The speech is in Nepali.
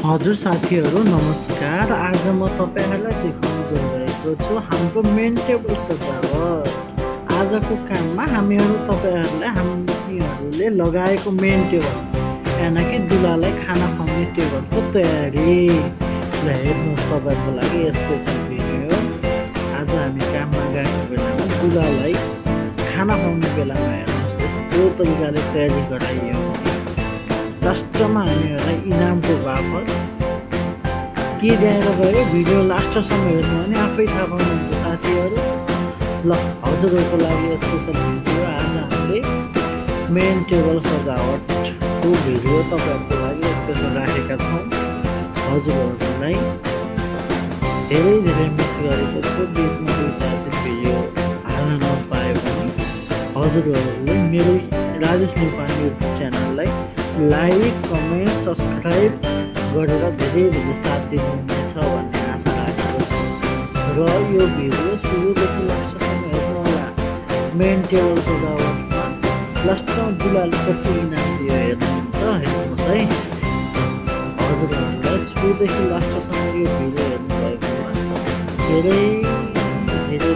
हजुर साथीहरू नमस्कार। आज म तपाईँहरूलाई देखाउन गइरहेको छु हाम्रो मेन टेबल सजावट। आजको काममा हामीहरूले लगाएको मेन टेबल यानि कि दुलालाई खाना खुवाउने टेबलको तयारी। ल हेर्नुहोस् तपाईँको लागि स्पेसल भिडियो। आज हामी काममा गएको बेलामा दुलालाई खाना खुवाउने बेलामा हेर्नुहोस् यस्तो तरिकाले तयारी गराइयो। लास्टमा हामीहरूलाई इनामको बापत के दिएर गयो भिडियो लास्टसम्म हेर्नु भने आफै थाहा पाउनुहुन्छ साथीहरू। ल हजुरहरूको लागि स्पेसल भिडियो। आज हामीले मेन टेबल सजावटको भिडियो तपाईँहरूको लागि स्पेसल राखेका छौँ। हजुरहरूलाई धेरै धेरै मिस गरेको छु। बिचमा 2-4 दिन भिडियो हाल्न नपाए पनि हजुरहरूले मेरो राजेश नेपाली युट्युब च्यानललाई लाइक कमेन्ट सब्सक्राइब गरेर धेरै धेरै साथ दिनुहुनेछ भन्ने आशा राखेको छु। र यो भिडियो सुरुदेखि लास्टसम्म हेर्नुहोला। मेन टेबल सजावटमा लास्टमा दुलाले कति इनाम दियो हेर्नुहोस् है। हजुरहरूलाई सुरुदेखि लास्टसम्म यो भिडियो हेर्नुभएकोमा धेरै धेरै